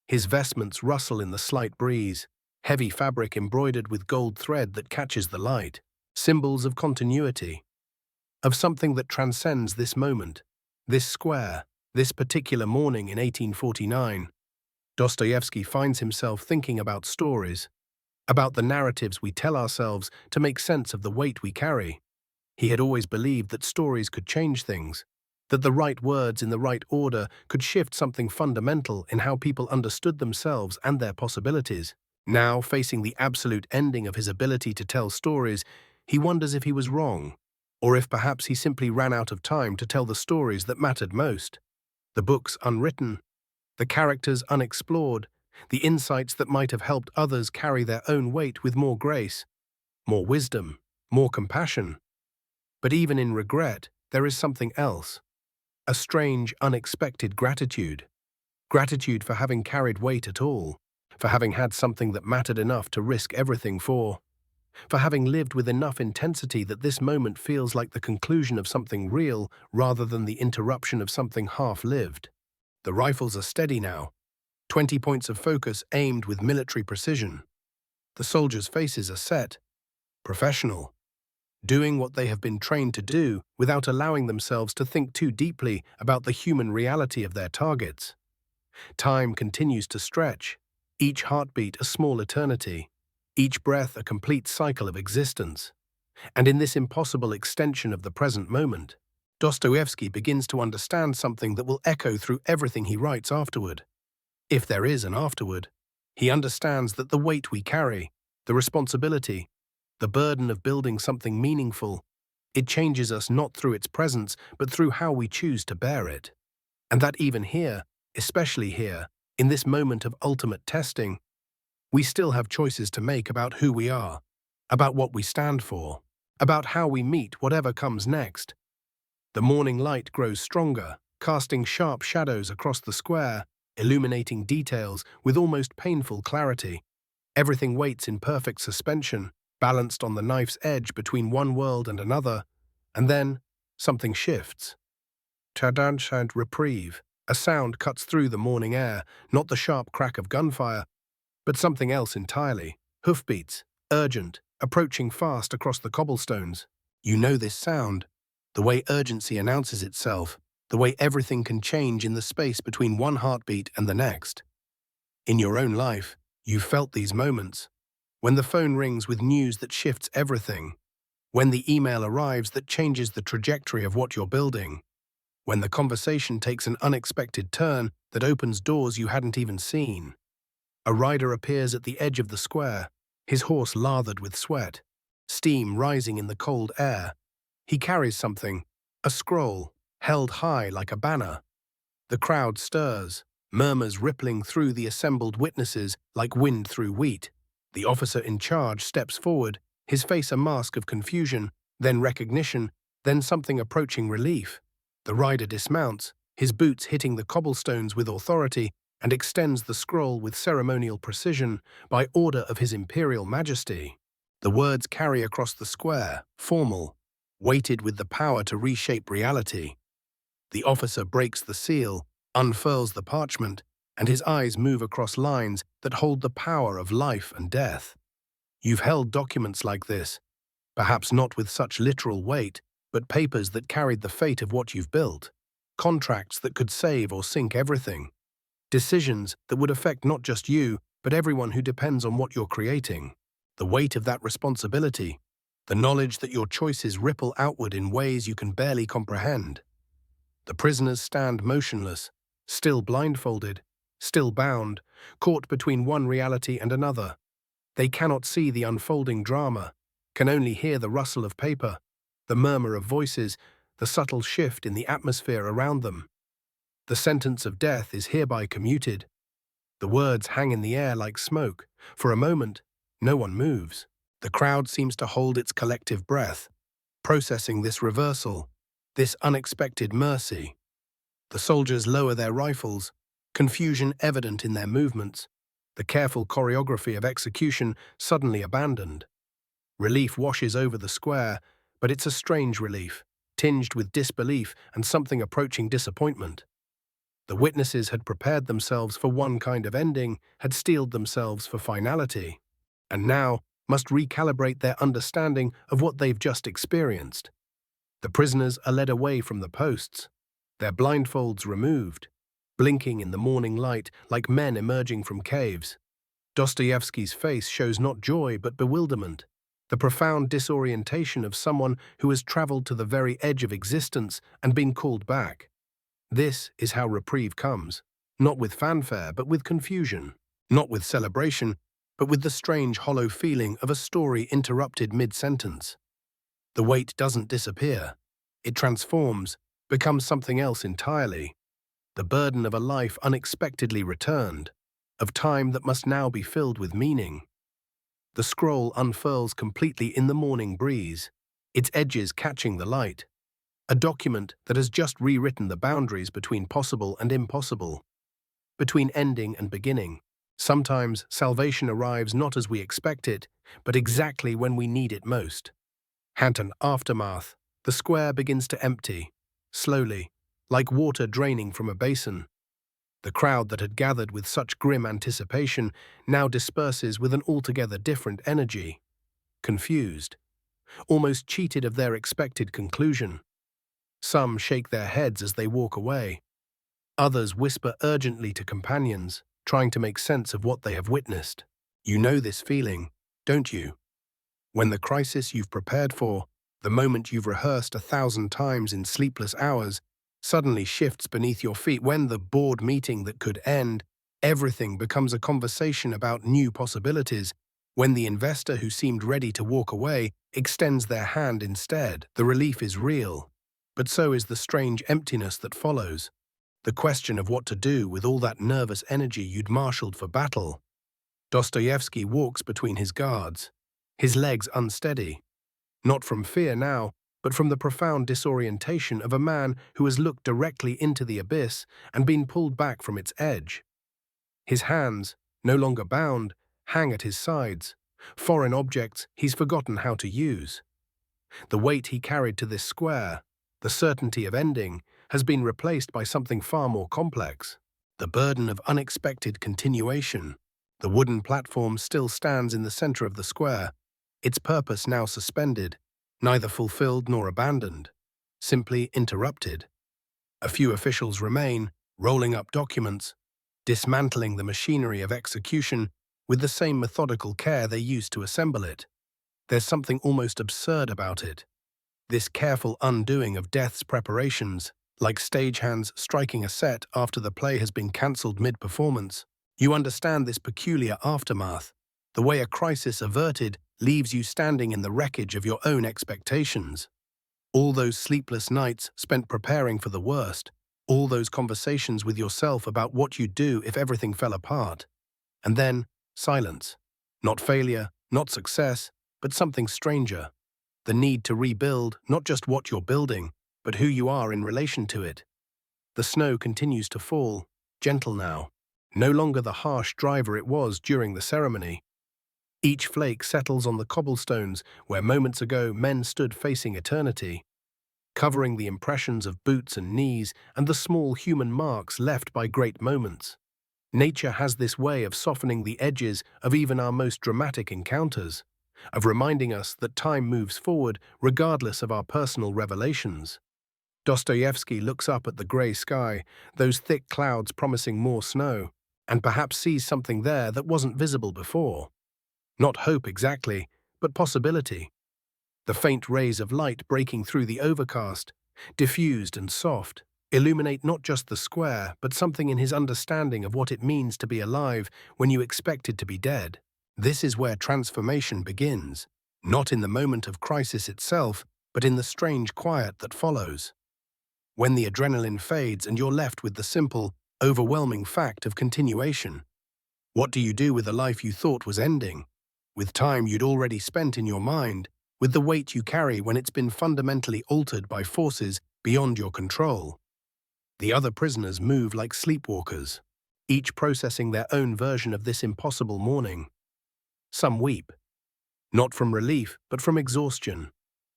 S1: His vestments rustle in the slight breeze, heavy fabric embroidered with gold thread that catches the light, symbols of continuity, of something that transcends this moment, this square, this particular morning in 1849. Dostoevsky finds himself thinking about stories, about the narratives we tell ourselves to make sense of the weight we carry. He had always believed that stories could change things, that the right words in the right order could shift something fundamental in how people understood themselves and their possibilities. Now, facing the absolute ending of his ability to tell stories, he wonders if he was wrong, or if perhaps he simply ran out of time to tell the stories that mattered most. The books unwritten, the characters unexplored, the insights that might have helped others carry their own weight with more grace, more wisdom, more compassion. But even in regret, there is something else. A strange, unexpected gratitude. Gratitude for having carried weight at all, for having had something that mattered enough to risk everything for having lived with enough intensity that this moment feels like the conclusion of something real rather than the interruption of something half-lived. The rifles are steady now, 20 points of focus aimed with military precision. The soldiers' faces are set, professional, doing what they have been trained to do without allowing themselves to think too deeply about the human reality of their targets. Time continues to stretch, each heartbeat a small eternity, each breath a complete cycle of existence. And in this impossible extension of the present moment, Dostoevsky begins to understand something that will echo through everything he writes afterward. If there is an afterward, he understands that the weight we carry, the responsibility, the burden of building something meaningful, it changes us not through its presence, but through how we choose to bear it. And that even here, especially here, in this moment of ultimate testing, we still have choices to make about who we are, about what we stand for, about how we meet whatever comes next. The morning light grows stronger, casting sharp shadows across the square, illuminating details with almost painful clarity. Everything waits in perfect suspension, balanced on the knife's edge between one world and another, and then something shifts. Chadant and reprieve. A sound cuts through the morning air, not the sharp crack of gunfire, but something else entirely. Hoofbeats, urgent, approaching fast across the cobblestones. You know this sound, the way urgency announces itself, the way everything can change in the space between one heartbeat and the next. In your own life, you've felt these moments. When the phone rings with news that shifts everything. When the email arrives that changes the trajectory of what you're building. When the conversation takes an unexpected turn that opens doors you hadn't even seen. A rider appears at the edge of the square, his horse lathered with sweat, steam rising in the cold air. He carries something, a scroll, held high like a banner. The crowd stirs, murmurs rippling through the assembled witnesses like wind through wheat. The officer in charge steps forward, his face a mask of confusion, then recognition, then something approaching relief. The rider dismounts, his boots hitting the cobblestones with authority, and extends the scroll with ceremonial precision by order of His Imperial Majesty. The words carry across the square, formal, weighted with the power to reshape reality. The officer breaks the seal, unfurls the parchment, and his eyes move across lines that hold the power of life and death. You've held documents like this, perhaps not with such literal weight, but papers that carried the fate of what you've built, contracts that could save or sink everything, decisions that would affect not just you, but everyone who depends on what you're creating. The weight of that responsibility, the knowledge that your choices ripple outward in ways you can barely comprehend. The prisoners stand motionless, still blindfolded, still bound, caught between one reality and another. They cannot see the unfolding drama, can only hear the rustle of paper, the murmur of voices, the subtle shift in the atmosphere around them. The sentence of death is hereby commuted. The words hang in the air like smoke. For a moment, no one moves. The crowd seems to hold its collective breath, processing this reversal, this unexpected mercy. The soldiers lower their rifles, confusion evident in their movements, the careful choreography of execution suddenly abandoned. Relief washes over the square, but it's a strange relief, tinged with disbelief and something approaching disappointment. The witnesses had prepared themselves for one kind of ending, had steeled themselves for finality, and now must recalibrate their understanding of what they've just experienced. The prisoners are led away from the posts, their blindfolds removed, blinking in the morning light like men emerging from caves. Dostoevsky's face shows not joy but bewilderment, the profound disorientation of someone who has traveled to the very edge of existence and been called back. This is how reprieve comes, not with fanfare but with confusion, not with celebration but with the strange hollow feeling of a story interrupted mid-sentence. The weight doesn't disappear. It transforms, becomes something else entirely. The burden of a life unexpectedly returned, of time that must now be filled with meaning. The scroll unfurls completely in the morning breeze, its edges catching the light. A document that has just rewritten the boundaries between possible and impossible, between ending and beginning. Sometimes salvation arrives not as we expect it, but exactly when we need it most. And an aftermath, the square begins to empty, slowly, like water draining from a basin. The crowd that had gathered with such grim anticipation now disperses with an altogether different energy, confused, almost cheated of their expected conclusion. Some shake their heads as they walk away. Others whisper urgently to companions, trying to make sense of what they have witnessed. You know this feeling, don't you? When the crisis you've prepared for, the moment you've rehearsed 1,000 times in sleepless hours, suddenly shifts beneath your feet. When the board meeting that could end, everything becomes a conversation about new possibilities. When the investor who seemed ready to walk away extends their hand instead, the relief is real. But so is the strange emptiness that follows. The question of what to do with all that nervous energy you'd marshaled for battle. Dostoevsky walks between his guards, his legs unsteady, not from fear now, but from the profound disorientation of a man who has looked directly into the abyss and been pulled back from its edge. His hands, no longer bound, hang at his sides, foreign objects he's forgotten how to use. The weight he carried to this square, the certainty of ending, has been replaced by something far more complex. The burden of unexpected continuation. The wooden platform still stands in the center of the square, its purpose now suspended, neither fulfilled nor abandoned, simply interrupted. A few officials remain, rolling up documents, dismantling the machinery of execution with the same methodical care they used to assemble it. There's something almost absurd about it. This careful undoing of death's preparations, like stagehands striking a set after the play has been cancelled mid-performance. You understand this peculiar aftermath, the way a crisis averted leaves you standing in the wreckage of your own expectations. All those sleepless nights spent preparing for the worst, all those conversations with yourself about what you'd do if everything fell apart. And then, silence. Not failure, not success, but something stranger. The need to rebuild not just what you're building, but who you are in relation to it. The snow continues to fall, gentle now, no longer the harsh driver it was during the ceremony. Each flake settles on the cobblestones where moments ago men stood facing eternity, covering the impressions of boots and knees and the small human marks left by great moments. Nature has this way of softening the edges of even our most dramatic encounters, of reminding us that time moves forward regardless of our personal revelations. Dostoevsky looks up at the grey sky, those thick clouds promising more snow, and perhaps sees something there that wasn't visible before. Not hope exactly, but possibility. The faint rays of light breaking through the overcast, diffused and soft, illuminate not just the square, but something in his understanding of what it means to be alive when you expected to be dead. This is where transformation begins, not in the moment of crisis itself, but in the strange quiet that follows. When the adrenaline fades and you're left with the simple, overwhelming fact of continuation. What do you do with a life you thought was ending? With time you'd already spent in your mind, with the weight you carry when it's been fundamentally altered by forces beyond your control. The other prisoners move like sleepwalkers, each processing their own version of this impossible morning. Some weep, not from relief, but from exhaustion,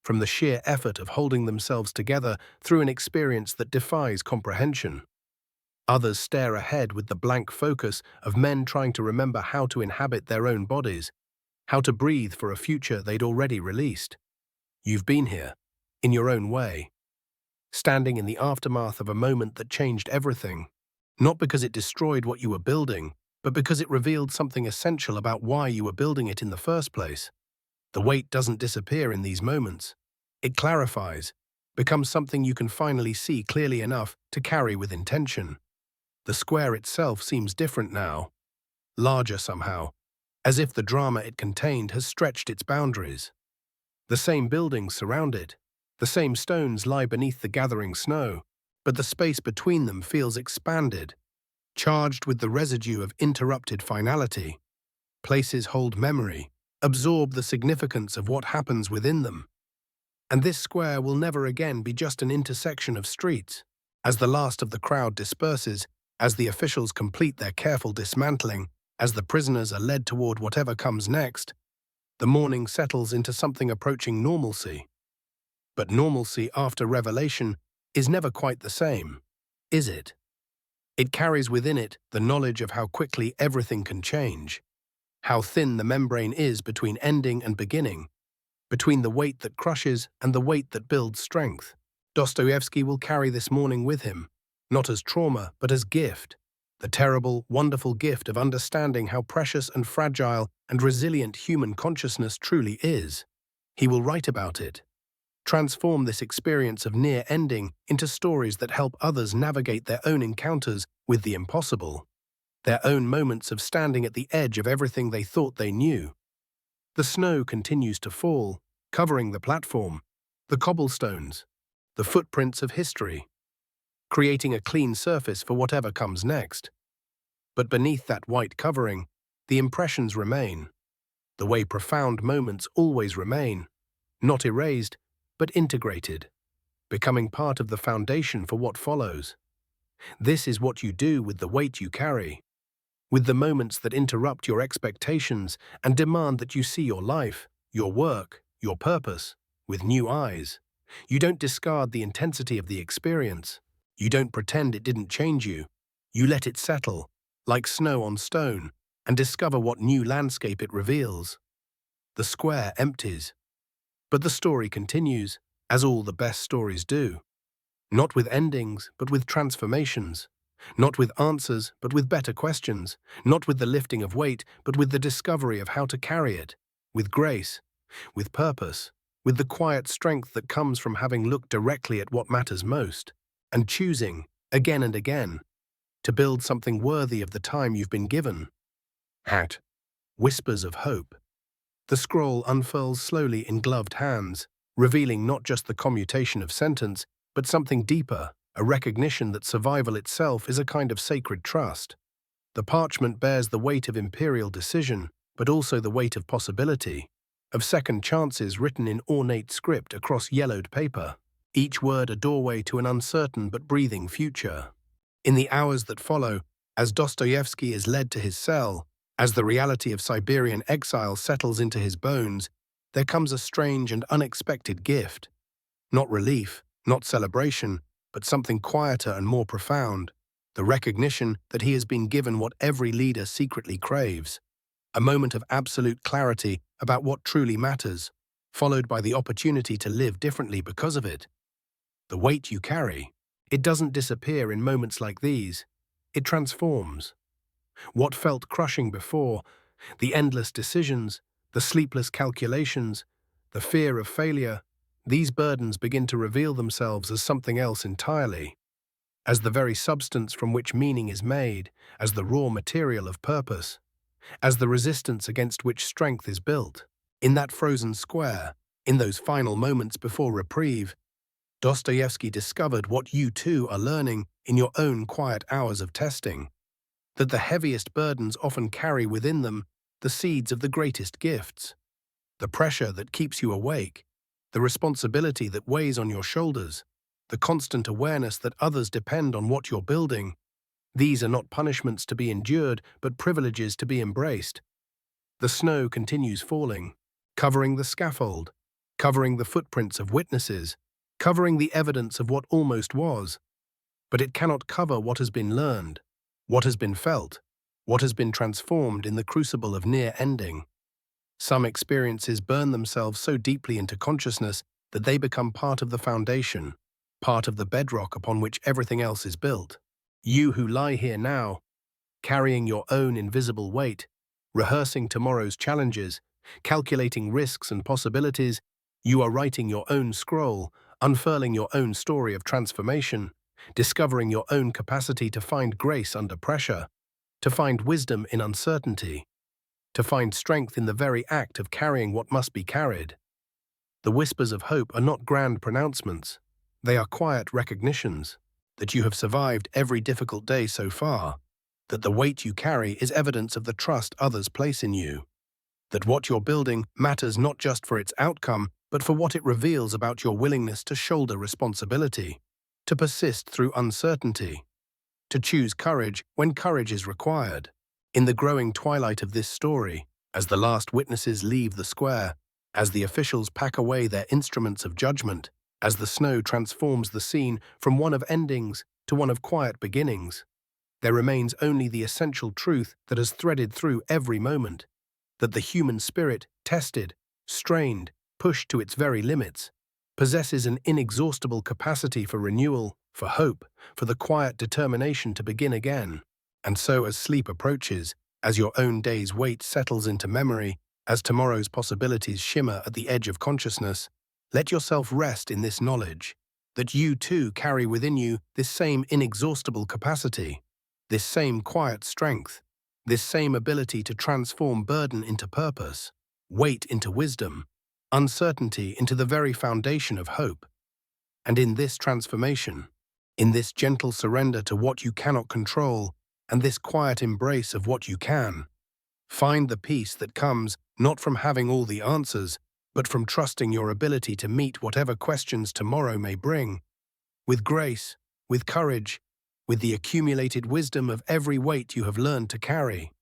S1: from the sheer effort of holding themselves together through an experience that defies comprehension. Others stare ahead with the blank focus of men trying to remember how to inhabit their own bodies, how to breathe for a future they'd already released. You've been here, in your own way, standing in the aftermath of a moment that changed everything, not because it destroyed what you were building, but because it revealed something essential about why you were building it in the first place. The weight doesn't disappear in these moments. It clarifies, becomes something you can finally see clearly enough to carry with intention. The square itself seems different now, larger somehow, as if the drama it contained has stretched its boundaries. The same buildings surround it, the same stones lie beneath the gathering snow, but the space between them feels expanded, charged with the residue of interrupted finality. Places hold memory, absorb the significance of what happens within them. And this square will never again be just an intersection of streets. As the last of the crowd disperses, as the officials complete their careful dismantling, as the prisoners are led toward whatever comes next, the morning settles into something approaching normalcy. But normalcy after revelation is never quite the same, is it? It carries within it the knowledge of how quickly everything can change, how thin the membrane is between ending and beginning, between the weight that crushes and the weight that builds strength. Dostoevsky will carry this morning with him, not as trauma, but as gift, the terrible, wonderful gift of understanding how precious and fragile and resilient human consciousness truly is. He will write about it, transform this experience of near ending into stories that help others navigate their own encounters with the impossible, their own moments of standing at the edge of everything they thought they knew. The snow continues to fall, covering the platform, the cobblestones, the footprints of history, creating a clean surface for whatever comes next. But beneath that white covering, the impressions remain, the way profound moments always remain, not erased, but integrated, becoming part of the foundation for what follows. This is what you do with the weight you carry. with the moments that interrupt your expectations and demand that you see your life, your work, your purpose, with new eyes. You don't discard the intensity of the experience. You don't pretend it didn't change you. You let it settle, like snow on stone, and discover what new landscape it reveals. The square empties. But the story continues, as all the best stories do. Not with endings, but with transformations. Not with answers, but with better questions. Not with the lifting of weight, but with the discovery of how to carry it. With grace, with purpose, with the quiet strength that comes from having looked directly at what matters most, and choosing, again and again, to build something worthy of the time you've been given. Hat. Whispers of hope. The scroll unfurls slowly in gloved hands, revealing not just the commutation of sentence, but something deeper, a recognition that survival itself is a kind of sacred trust. The parchment bears the weight of imperial decision, but also the weight of possibility, of second chances written in ornate script across yellowed paper, each word a doorway to an uncertain but breathing future. In the hours that follow, as Dostoevsky is led to his cell, as the reality of Siberian exile settles into his bones, there comes a strange and unexpected gift. Not relief, not celebration, but something quieter and more profound, the recognition that he has been given what every leader secretly craves, a moment of absolute clarity about what truly matters, followed by the opportunity to live differently because of it. The weight you carry, it doesn't disappear in moments like these. It transforms. What felt crushing before, the endless decisions, the sleepless calculations, the fear of failure, these burdens begin to reveal themselves as something else entirely, as the very substance from which meaning is made, as the raw material of purpose, as the resistance against which strength is built. In that frozen square, in those final moments before reprieve, Dostoevsky discovered what you too are learning in your own quiet hours of testing, that the heaviest burdens often carry within them the seeds of the greatest gifts. The pressure that keeps you awake, the responsibility that weighs on your shoulders, the constant awareness that others depend on what you're building, these are not punishments to be endured, but privileges to be embraced. The snow continues falling, covering the scaffold, covering the footprints of witnesses, covering the evidence of what almost was, but it cannot cover what has been learned, what has been felt, what has been transformed in the crucible of near ending. Some experiences burn themselves so deeply into consciousness that they become part of the foundation, part of the bedrock upon which everything else is built. You who lie here now, carrying your own invisible weight, rehearsing tomorrow's challenges, calculating risks and possibilities, you are writing your own scroll, unfurling your own story of transformation, discovering your own capacity to find grace under pressure, to find wisdom in uncertainty, to find strength in the very act of carrying what must be carried. The whispers of hope are not grand pronouncements. They are quiet recognitions that you have survived every difficult day so far, that the weight you carry is evidence of the trust others place in you, that what you're building matters not just for its outcome, but for what it reveals about your willingness to shoulder responsibility, to persist through uncertainty, to choose courage when courage is required. In the growing twilight of this story, as the last witnesses leave the square, as the officials pack away their instruments of judgment, as the snow transforms the scene from one of endings to one of quiet beginnings, there remains only the essential truth that has threaded through every moment, that the human spirit, tested, strained, pushed to its very limits, possesses an inexhaustible capacity for renewal, for hope, for the quiet determination to begin again. And so as sleep approaches, as your own day's weight settles into memory, as tomorrow's possibilities shimmer at the edge of consciousness, let yourself rest in this knowledge, that you too carry within you this same inexhaustible capacity, this same quiet strength, this same ability to transform burden into purpose, weight into wisdom, uncertainty into the very foundation of hope. And in this transformation, in this gentle surrender to what you cannot control, and this quiet embrace of what you can, find the peace that comes not from having all the answers, but from trusting your ability to meet whatever questions tomorrow may bring, with grace, with courage, with the accumulated wisdom of every weight you have learned to carry.